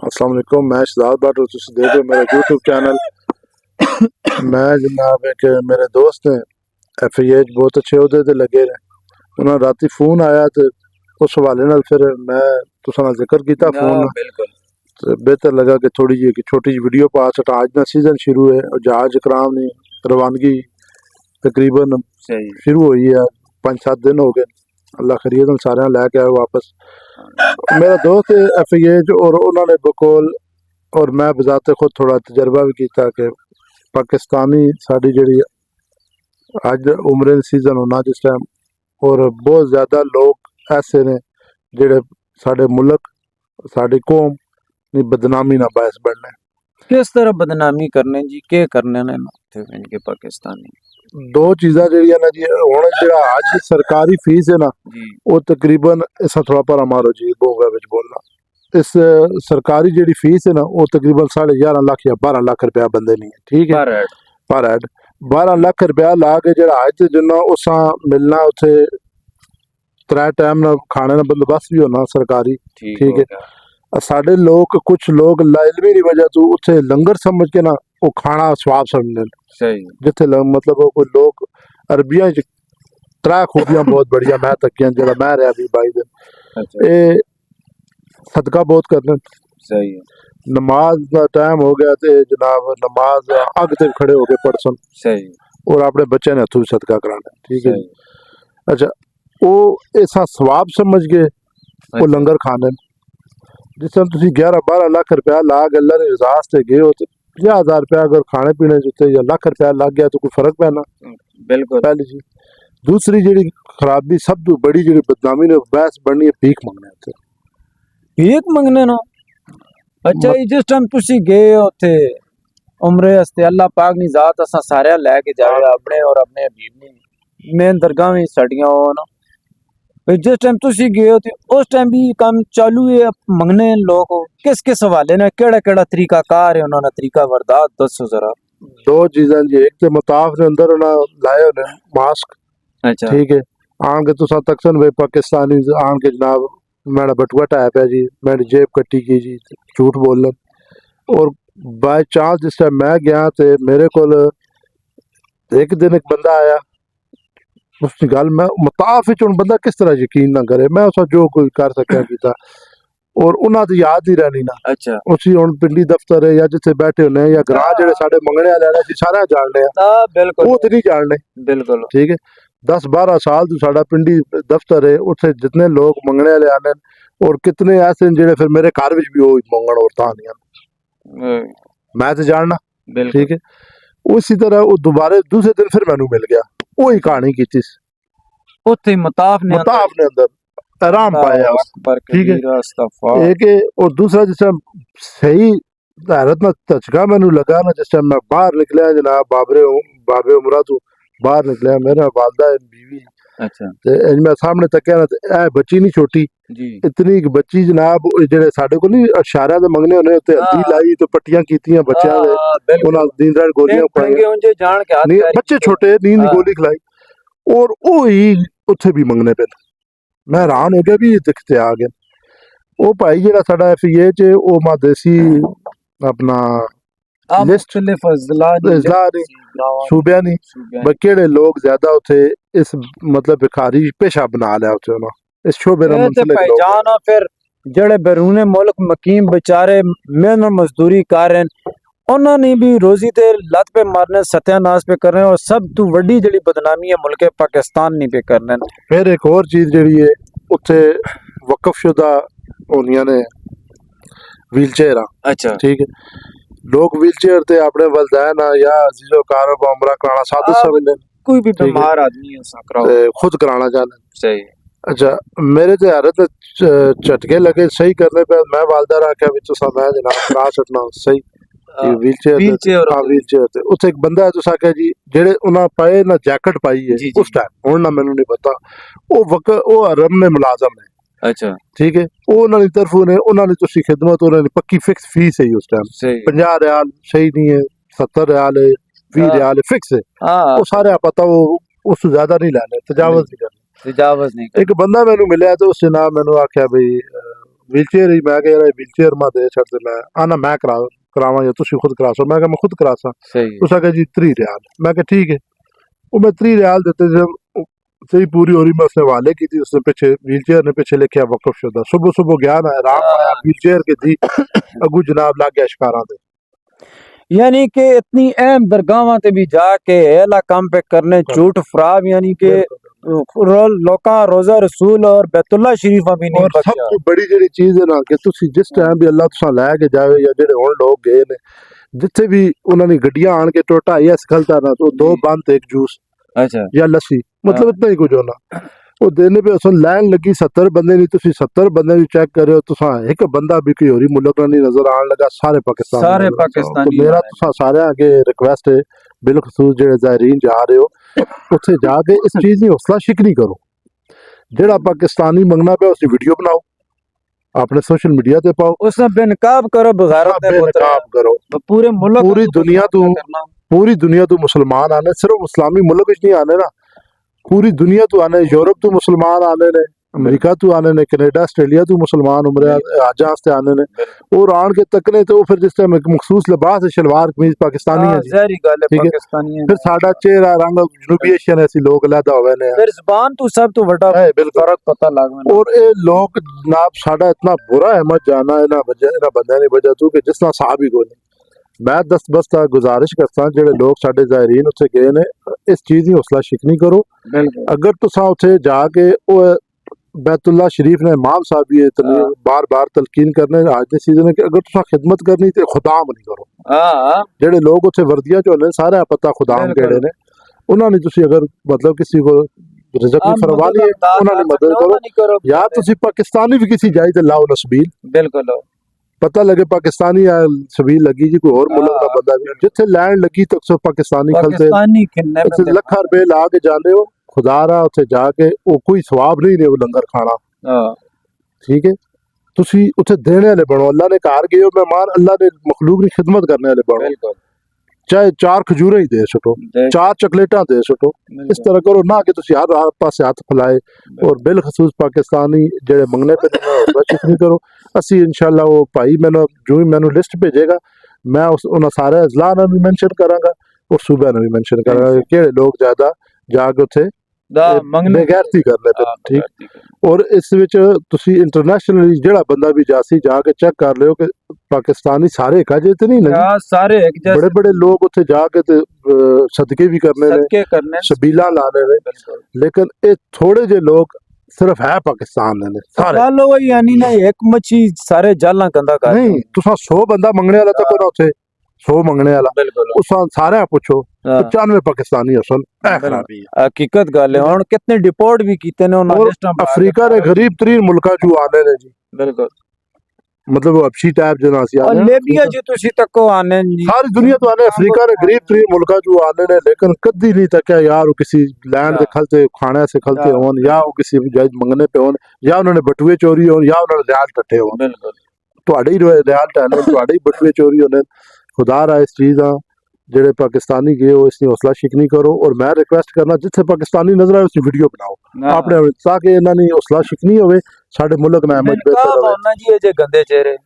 अस्सलाम वालेकुम। मैं शहजाद बाट और तुम देख रहे हो मेरा यूट्यूब चैनल। मैं जनाब एक मेरे दोस्त हैं FIA बहुत अच्छे उहदे ते लगे ने, उन्होंने राती फोन आया तो उस हवाले नाल फिर मैं तुसां नाल जिक्र किया फोन बिल्कुल तो बेहतर लगा कि थोड़ी जी छोटी जी वीडियो पा सका। अज दा सीजन शुरू है और जहाज इकराम ने रवानगी तकरीबन सही शुरू हुई है। 5-7 दिन हो गए, अल्लाह खैरियत नाल सारे लैके आए वापस। मेरा दोस्त FIA और उन्होंने बकोल और मैं बजाते खुद थोड़ा तजर्बा भी किया कि पाकिस्तानी साड़ी जी अज उमरे सीजन होना जिस टाइम, और बहुत ज़्यादा लोग ऐसे ने जेड़े साडे मुल्क साडी कौम दी बदनामी ना बायस बनने। किस तरह बदनामी करने जी के करने ने इनके पाकिस्तानी दो चीज़ां जेड़ियां ना जी, हुण जेड़ा अज सरकारी फीस है ना जी वो तकरीबन इस थोड़ा पर मारो जी बोगा विच बोलना, इस सरकारी जेड़ी फीस है ना वो तकरीबन 11.5 लाख या 12 लाख रुपया बंदे नहीं है। ठीक है, पर हेड 12 लाख रुपया ला के जेड़ा अज जिन्ना उसा मिलना उत्थे 3 टाइम ना खाने का बंदोबस्त भी होना सरकारी। ठीक है, साडे लोग कुछ लोग लाइलमी की वजह तो उत्थे लंगर समझ के ना वो खाना स्वाब समझते सही जिथे मतलब वो कोई लोग अरबिया 3 खूबियां बहुत बढ़िया मैं तकियां जरा मैं रहा भी 22 दिन ये सदका बहुत करने। सही है, नमाज का टाइम हो गया तो जनाब नमाज अग ते खड़े हो गए पढ़सन सही और अपने बच्चे ने हथों सदका कराना। ठीक है, अच्छा वो ऐसा स्वाब समझ के वो लंगर खाने जिस टाइम तुम 11-12 लाख रुपया ला के अल्लाह की रजा से गए हो तो 50,000 रुपया अगर खाने पीने जुते या लाख रुपया लग गया तो कोई फर्क पैना। बिल्कुल पहली चीज। दूसरी जी खराबी सब तो बड़ी जी बदनामी ने बहस बननी है भीख मंगने उत्ते। भीख मंगने ना अच्छा जिस टाइम तुसी गए उत्थे उमरे वास्ते अल्लाह पाक नी जात असा सारे लेके जावे अपने और अपने हबीब नी मेन दरगाह में सड़ियां हो ना जिस टाइम तुसी गए हो उस टाइम भी काम चालू है मंगने लोग किस किस हवाले ने केड़ा केड़ा तरीका कार है उन्होंने तरीका वरदात दसो जरा। दो चीज़ां जी, एक तो मताफ के अंदर उन्हें लाए होने मास्क। अच्छा ठीक है, आन के तुसा तकसन भाई पाकिस्तानी आन के जनाब मेरा बटुआ टाइप है जी, मेरी जेब कट्टी की जी, झूठ बोलन। और बाय चांस जिस टाइम मैं गया तो मेरे को एक दिन एक बंदा आया उसकी गल मैं मताफ हूँ बंदा किस तरह यकीन ना करे, मैं उस जो कोई कर सकिया किया और उन्हें तो याद ही रहनी ना। अच्छा उसी हुण पिंडी दफ्तर है या जिथे बैठे होने या ग्रां जेड़े साडे मंगने वाले ने सारे जानने बिल्कुल वो तो नहीं जानने। बिल्कुल ठीक है, 10-12 साल तो साडा पिंडी दफ्तर है, उसे जितने लोग मंगने वाले आने और कितने ऐसे जेड़े फिर मेरे घर विच भी वो मंगण और तानियां मैं तो जानना। ठीक है, उसी तरह वो दोबारा दूसरे दिन फिर मैनू मिल गया वही कहानी की उत्थे मताफ ने अंदर आराम पाया। ठीक है, एक और दूसरा जिस टाइम सही हैरत ना झटका मैनू लगा ना जिस टाइम मैं बाहर निकलिया जनाब बाबे उमरा तो बाहर निकलिया मेरा वालदा बीवी। अच्छा ते मैं सामने तकिया ना ए बच्ची नहीं छोटी जी इतनी एक बच्ची जनाब जेड़े साडे को नहीं इशारा दे मंगने होने उत्ते हल्दी लाई तो पट्टियां कीतियां बच्चियां दे उन्हां नींद रात गोलियां पाई बच्चे छोटे नींद गोली खिलाई और वो ही उत्थे भी मंगने पे। मैं हैरान हो गया भी दिखते आ गए वो भाई जेड़ा साडा FIA च वो मादेसी अपना लिस्ट सूबिया नहीं केड़े लोग ज्यादा उथे इस मतलब भिखारी पेशा बना लिया उथे उन्होंने इस शोबे ना पहचान फिर जेड़े बैरूने मुल्क मकीम बेचारे मेहनत मजदूरी कर रहे हैं उन्होंने भी रोजी ते लत पे मारने सत्यानाश पे कर रहे हैं और सब तो वड्डी जड़ी बदनामी है मुल्क पाकिस्तान नहीं पे करने। फिर एक और चीज जड़ी है उत्थे वकफशुदा होनियां ने व्हीलचेयर। अच्छा ठीक है, लोग व्हीलचेयर ते अपने वलदैन या अजीजो कारोबार उमरा कराना साधु समझते कोई भी बीमार आदमी है खुद कराना चाहते। सही। अच्छा मेरे ते हैरत झटके लगे सही करने पे मैं वालदा रखा भी तुसा मैं जनाब करा सकना सही व्हीलचेयर ते उत्थे एक बंदा है तुसा कह जी जेड़े उन्हां पाए ना जैकेट पाई है उस टाइम हुण ना मैनू नहीं पता वो हरम ने मुलाजम है। अच्छा ठीक है, उन्होंने तरफों ने उन्होंने तुसी खिदमत उन्होंने पक्की फिक्स फीस है उस टाइम 50 रियाल सही नहीं है 70 रियाल है 20 रियाल है फिक्स है वो सारे पता वो उससे ज्यादा नहीं लेने तजावज नहीं करना। एक बंदा मैनू मिले तो उस जनाब मैनू आख्या भाई व्हीलचेयर ही मैं कह रहा व्हीलचेयर में दे छड़ते मैं आना मैं करावा या तुसी खुद करा सो मैं कहा मैं खुद करा सा सही उस आगे जी 3 रियाल मैं कहा ठीक है वो मैं 3 रियाल देते जब सही पूरी हो रही मैं उसने हवाले की थी उसने पीछे व्हीलचेयर ने पीछे लिखा वक़्फ़ शुदा सुबह सुबह गया ना आराम आया व्हीलचेयर के दी अगू जनाब लग गया शिकारा दे यानी कि इतनी अहम दरगाहां ते भी जाके एला काम पे करने झूठ फराब यानी कि लोका रोजा रसूल और बैतुल्ला शरीफा भी नहीं और सब बख्शा तो बड़ी जेड़ी चीज है ना कि तुसी जिस टाइम भी अल्लाह तुसा लै के जावे या जेड़े हुण लोग गए ने जिथे भी उन्होंने गड्डियां आन के टोटा या सखलता ना तो दो बंद एक जूस अच्छा या लस्सी मतलब इतना ही कुछ होना वो देने पे असन लाइन लगी 70 बंदे नहीं तुसी 70 बंदे भी चेक करे हो तुसा एक बंदा भी कोई होरी मुल्क नहीं नजर आने लगा सारे पाकिस्तान सारे पाकिस्तानी तो मेरा तुसा सारे आगे रिक्वेस्ट है बिलखसूस जेड़े ज़ायरीन जा रहे हो उत्थे जाके इस चीज की हौसला शिकनी करो जेड़ा पाकिस्तानी मंगना पे उसकी वीडियो बनाओ अपने सोशल मीडिया ते पाओ उसने बेनकाब करो बगारत बेनकाब करो पूरे मुल्क पूरी दुनिया तो पूरी दुनिया तो मुसलमान आने सिर्फ इस्लामी मुल्क नहीं आने ना पूरी दुनिया तो आने यूरोप तो मुसलमान आने ने अमेरिका तो आने ने कनेडा ऑस्ट्रेलिया तो मुसलमान उमरे आज आस्ते आने ने और आन के तकने तो फिर जिस टाइम एक मखसूस लिबास है शलवार कमीज पाकिस्तानी है जी ज़ाहिर गल है ठीक है पाकिस्तानी है फिर साडा चेहरा रंग जनूबी एशियन ऐसी लोग अलहदा होवे ने फिर जुबान तो सब तो बड़ा है बिल्कुल फर्क पता लग और ये लोग जनाब साडा इतना बुरा है मत जाना इना बंदे ने वजह तू कि जिस तरह साहब ही कोई मैं दस्त बस्ता गुजारिश करता जेड़े लोग साडे ज़ायरीन उत्थे गए ने इस चीज की हौसला शिकनी करो अगर तुसा उत्थे जाके बैतुल्ला शरीफ ने इमाम साहब भी इतनी बार बार तलकीन करने आज दे सीजन है कि अगर तुसा खिदमत करनी ते खुदाम नहीं करो जेड़े लोग उत्थे वर्दियां च होने सारे पता खुदाम केड़े ने उन्हां ने तुसी अगर मतलब किसी को रिज़्क की फरमानी है उन्हां ने मदद करो या तुसी पाकिस्तानी भी किसी जाई ते लाओ नसबील बिल्कुल पता लगे पाकिस्तानी छबील लगी जी कोई और मुल्क का बंदा भी जिथे लैंड लगी तो सब पाकिस्तानी खलते लखा रुपए ला के जाने हो खुदा रहा उथे जाके वो कोई सवाब नहीं ने वो लंगर खाना ठीक है तुसी उथे देने वाले बनो अल्लाह ने घर गए हो मेहमान अल्लाह ने मखलूक की खिदमत करने वाले बनो चाहे 4 खजूरें ही दे सको 4 चॉकलेटा दे सको इस तरह करो ना कि तुसी हर पासे हाथ फैलाए और बिलखसूस पाकिस्तानी जेड़े मंगने पे कोशिश नहीं करो असी इंशाल्लाह वो भाई मैंने जो ही मैंने लिस्ट भेजेगा मैं उस उन सारे अजला ने भी मेंशन करांगा और सूबे ने भी मेंशन करांगा केड़े लोग ज्यादा जाके उथे बेगैरती करने पे ठीक और इस विच तुसी इंटरनेशनली जेड़ा बंदा भी जासी जाके चेक कर लियो कि पाकिस्तानी सारे एक जे ते नहीं लगे सारे एक जैसे बड़े बड़े लोग उथे जाके ते सदके भी करने शबीला लाने ने लेकिन ये थोड़े जे लोग सिर्फ है पाकिस्तान ने सारे चलो यानी ना एक मच्छी सारे जाला कंदा कर नहीं तुसा 100 बंदा मंगने वाला तक ना उथे 100 मंगने वाला उस सारे पूछो 95 पाकिस्तानी असल खराबी है हकीकत गल है हुन कितने डिपोर्ट भी कीते ने उन्हां लिस्टां अफ्रीका दे गरीब तरीन मुल्का चो आने ने जी बिल्कुल मतलब हबशी टाइप जनासी और लीबिया जी तुसी तको आने जी सारी दुनिया तो आने अफ्रीका दे गरीब तरीन मुल्का चो आने ने लेकिन कदी नहीं तक यार वो किसी लैंड दे खलते खाने से खलते होन या वो किसी जायज मंगने पे होन या उन्होंने बटुए चोरी होन या उन्होंने रियाल टट्टे होन बिल्कुल ਤੁਹਾਡੇ ਹੀ ਰਿਆਲ ਟਾਣੇ ਤੁਹਾਡੇ ਹੀ ਬਟੂਏ ਚੋਰੀ ਹੋਣੇ खुदा रहा इस चीज़ आ जेड़े पाकिस्तानी गए हो इसकी हौसला शिकनी करो और मैं रिक्वेस्ट करना जिथे पाकिस्तानी नजर आए उसकी वीडियो बनाओ आपने ताकि इन्होंने हौसला शिकनी होवे साडे मुल्क ना अहमद बेहतर होना जी ये जे गंदे चेहरे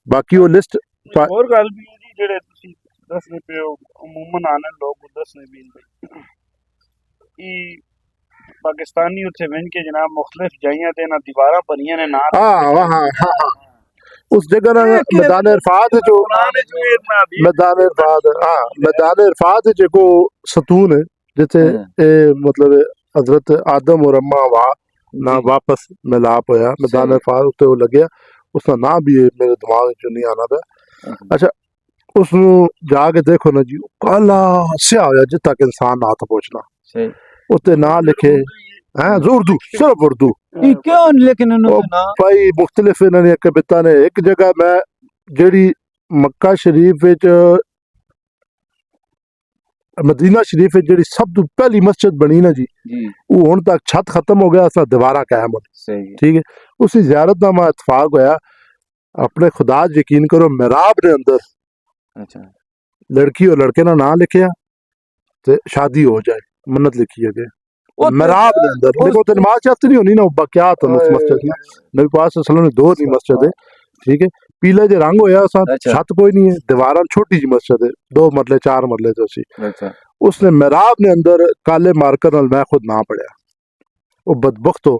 बाकी वो लिस्ट और गल भी जी जेड़े तुसी दसने पे अमूमन आने लोग दसने भी ई पाकिस्तानी उथे वेन के जनाब मुख्तलिफ जाइयां ते ना दीवारां बनियां ने ना हां उस जगह ना मैदान इरफात जो मैदान इरफात हाँ मैदान इरफात जो सतून है जिथे मतलब हजरत आदम और अम्मा वहाँ ना वापस मिलाप होया मैदान इरफात उत्ते वो लगे उसका नाम भी मेरे दिमाग च नहीं आना था अच्छा उसनु जाके देखो ना जी काला स्या होया जित तक इंसान ना था पहुंचना उत्ते ना लिखे हैं उर्दू सिर्फ उर्दू क्यों लेकिन भाई मुख्तलिफ इन्होंने कविता ने एक जगह मैं जेड़ी मक्का शरीफ विच मदीना शरीफ विच जेड़ी सब तो पहली मस्जिद बनी ना जी वो हुण तक छत खत्म हो गया असा दीवारा कायम हो ठीक है उसी ज़ियारत दा मैं इत्तफाक होया अपने खुदा यकीन करो मिहराब ने अंदर अच्छा लड़की और लड़के ना नाम लिखिया ते शादी हो जाए मन्नत लिखी है मेराब दे अंदर देखो ते नमाज चाहते नहीं होनी ना बकियात उस मस्जिद में नबी पाक सल्लल्लाहु अलैहि वसल्लम ने दो नहीं मस्जिद है ठीक है पीले जे रंग होया सा छत कोई नहीं है दीवारां छोटी जी मस्जिद है 2 मरले 4 मरले तो सी उसने मेराब ने अंदर काले मार्कर नाल मैं खुद ना पढ़िया वो बदबख्त हो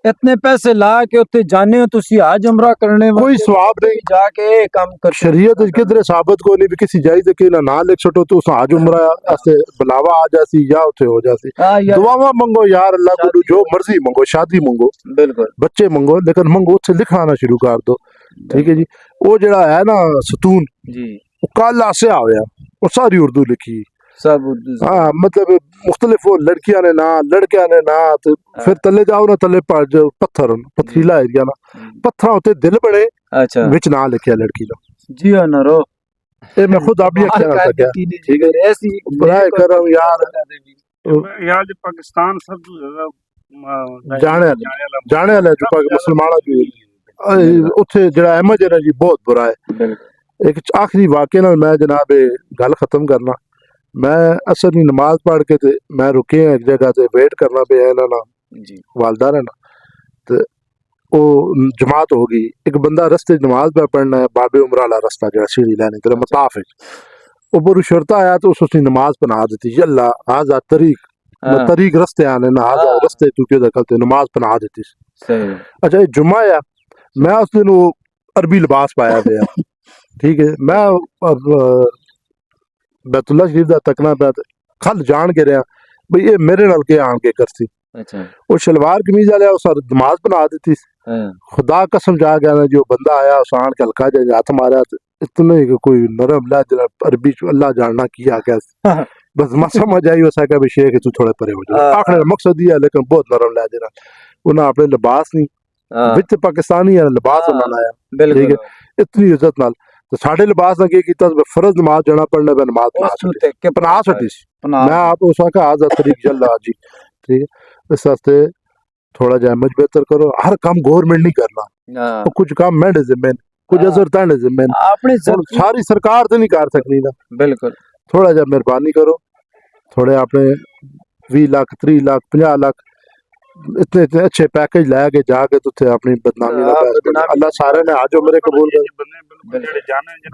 इतने पैसे ला के उत्ते जाने हो तुसी आज उमरा करने कोई सवाब नहीं जाके काम कर शरीयत किधरे साबित को नहीं भी किसी जाई ते कि ना लिख छटो तो उस आज उमरा ऐसे बुलावा आ जासी या उथे हो जासी दुआवा मंगो यार अल्लाह को जो मर्जी मंगो शादी मंगो बिल्कुल बच्चे मंगो लेकिन मंगो उसे लिखाना शुरू कर दो ठीक है जी वो जड़ा है ना सतून जी वो कल आसे आ गया वो सारी उर्दू लिखी सब हाँ मतलब मुख्तलिफ वो लड़कियां ने ना लड़कियां ने ना तो फिर तले जाओ ना तले पत्थर पथरीला एरिया ना पत्थर होते दिल बने अच्छा विच ना लिखिया लड़की नो जी हाँ नरो ये मैं खुद आप ये कहना सकिया ठीक है ऐसी बुराई कर रहा हूँ यार यार पाकिस्तान सब जाने वाला जो मुसलमाना जो उत्थे जड़ा अहमद है ना जी बहुत बुरा है एक आखिरी वाकये नाल मैं जनाब गल खत्म करना मैं असर दी नमाज पढ़ के ते मैं रुके एक जगह ते वेट करना पे है ना जी वालदा रहना ते ओ जमात हो गई एक बंदा रस्ते नमाज पे पढ़ना है बाबे उमरा वाला रास्ता जड़ा सीढ़ी लेने तेरे मताफ है वो बुरी शर्ता आया तो उसने नमाज पढ़ा दी थी यल्ला आजा तरीक रस्ते आने ना आजा रस्ते तू क्यों दखलते नमाज पढ़ा देती सही अच्छा ये जुम्मा है मैं उस दिन वो अरबी लिबास पाया गया ठीक है मैं बैतुल्ला शरीफ दा तकना पे खल जान के रहा भाई ये मेरे नाल के आन के करसी अच्छा वो शलवार कमीज वाले उस नमाज बना दी खुदा कसम जा गया ना जो बंदा आया उस आन के हल्का जा हाथ मारा इतने कोई नरम लहजा अरबी अल्लाह जानना किया क्या बस समझ आई वैसा क्या भी शेख तू थोड़े परे हो जाए आखिर मकसद ही है लेकिन बहुत नरम लहजे ना उन्हें अपने लिबास नहीं विच पाकिस्तानी है लिबास बनाया ठीक है इतनी इज्जत नाल तो साढ़े लिबास ने क्या किया फर्ज नमाज जाना पढ़ने पे नमाज पना सटी मैं आप उस आज तरीक जल्द जी ठीक है इस वास्ते थोड़ा जहमत बेहतर करो हर काम गवर्नमेंट नहीं करना तो कुछ काम मैं जिम्मे कुछ असर ताने जिम्मे सारी सरकार तो नहीं कर सकती ना बिल्कुल थोड़ा जा मेहरबानी करो थोड़े अपने 20 लाख 30 लाख 50 लाख इतने इतने अच्छे पैकेज लैके जाके तुथे अपनी बदनामी ना अल्लाह सारे ने आज मेरे कबूल कर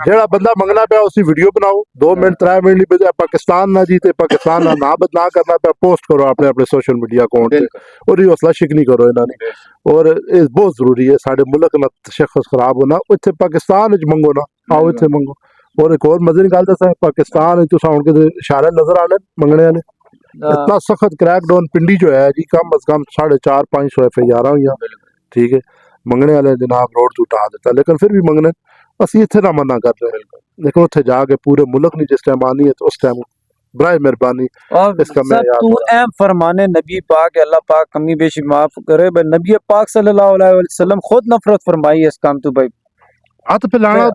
जेड़ा बंदा मंगना पे उसी वीडियो बनाओ 2 मिनट 3 मिनट नहीं बजाय पाकिस्तान ना जीते पाकिस्तान ना बदनाम करना पे पोस्ट करो अपने अपने सोशल मीडिया अकाउंट पे और ये हौसला शिकनी करो इन्होंने और ये बहुत जरूरी है साडे मुल्क ना तशख्खुस खराब होना इत्थे पाकिस्तान विच मंगो ना आओ इत्थे मंगो और एक और मजे की गल दसा पाकिस्तान विच तुसां हुण किते इशारे नजर आने मंगने वाले इतना सख्त क्रैकडाउन पिंडी जो है जी कम अज कम 450-500 FIR हुई ठीक है मंगने वाले जनाब रोड तो उठा देता लेकिन फिर भी मंगने असि इत्थे ना मना कर रहे लेकिन उत्थे जाके पूरे मुल्क नहीं जिस टाइम आनी है तो उस टाइम बराए मेहरबानी इसका मैं तू एम फरमाने नबी पाक अल्लाह पाक कमी बेशी माफ करे भाई नबी पाक सल्लल्लाहु अलैहि वसल्लम खुद नफरत फरमाई है इस काम तो भाई हाथ पे लाना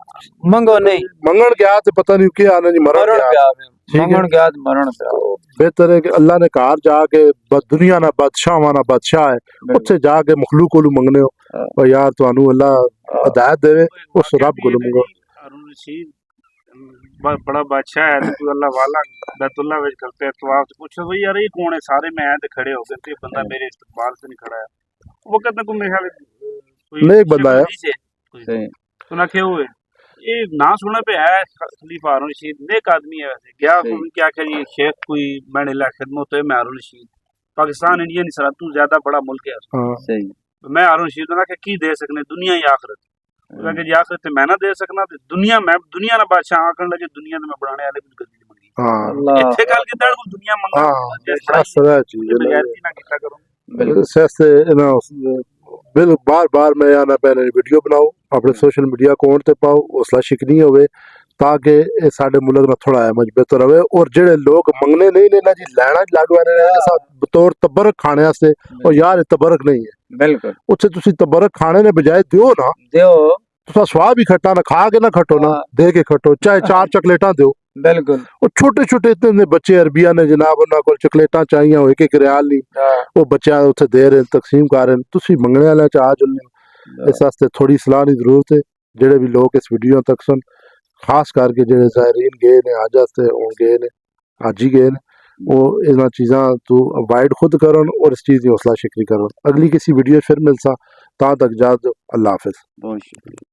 मंगो नहीं मंगण गया तो पता नहीं क्या आना जी मरण गया मंगण गया मरण गया बेहतर है कि अल्लाह ने कार जाके दुनिया ना बादशाह है उत्थे जाके मखलूक कोलू मंगने हो और यार तुहानू अल्लाह हिदायत देवे उस रब कोलू मंगो हारून रशीद बड़ा बादशाह है तू अल्लाह वाला बैतुल्ला विच करते हैं तो आप पूछो भाई यार ये कौन है सारे मैं ते खड़े हो गए ते बंदा मेरे इस्तकबाल से नहीं खड़ा है वो कहता को मेरे ख्याल कोई नेक बंदा है सुना के हुए ये ना सुनने पे है खलीफा हारून रशीद नेक आदमी है वैसे गया क्या करिए शेख कोई मैंने ला खिदमत है मैं हारून रशीद पाकिस्तान इंडिया नहीं सरा तू ज्यादा बड़ा मुल्क है सही मैं हारून रशीद ना की दे सकने दुनिया या आखिरत जी आखिरत मैं ना दे सकना दुनिया ना बादशाह आकन लगे दुनिया में बनाने वाले कुछ गलती मंगी हां इत्थे गल के तड़ दुनिया मंगा हां सरा चीज बगैरती ना किता करो बिल्कुल से ना बिल बार मैं आना पहले वीडियो बनाओ अपने सोशल मीडिया अकाउंट ते पाओ हौसला शिकनी होवे ताकि ये साडे मुल्क ना थोड़ा है बेहतर रहे और जेड़े लोग मंगने नहीं लेना जी लैना लगवाने ने बतौर तबरक खाने वास्ते और यार तबरक नहीं है बिल्कुल उत्थे तुसी तबरक खाने ने बजाय दियो ना दियो तुसा स्वाद भी खट्टा ना खा के ना खटो ना दे के खटो चाहे 4 चॉकलेटा दो बिल्कुल और छोटे छोटे इतने बच्चे अरबिया ने जनाब उन्होंने को चॉकलेटा चाहिए हो एक रियाल नहीं वो बच्चा उत्थे दे रहे तकसीम कर रहे तुसी मंगने वाले च आ जुलने इस वास्ते थोड़ी सलाह की जरूरत है जेडे भी लोग इस वीडियो तक सुन खास करके जेडे ज़ायरीन गए ने अज वास्ते हुण गए ने अज ही गए ने ਉਹ ਇਹਨਾਂ ਚੀਜ਼ਾਂ ਤੋਂ ਅਵਾਇਡ ਖੁਦ ਕਰਨ ਔਰ ਇਸ ਚੀਜ਼ ਦੀ ਹੌਸਲਾ ਸ਼ਿਕਰੀ ਕਰਨ। ਅਗਲੀ ਕਿਸੇ ਵੀਡੀਓ ਫਿਰ ਮਿਲਸਾ, ਤਾਂ ਤੱਕ ਜਾਦ, ਅੱਲਾ हाफिज। बहुत शुक्रिया।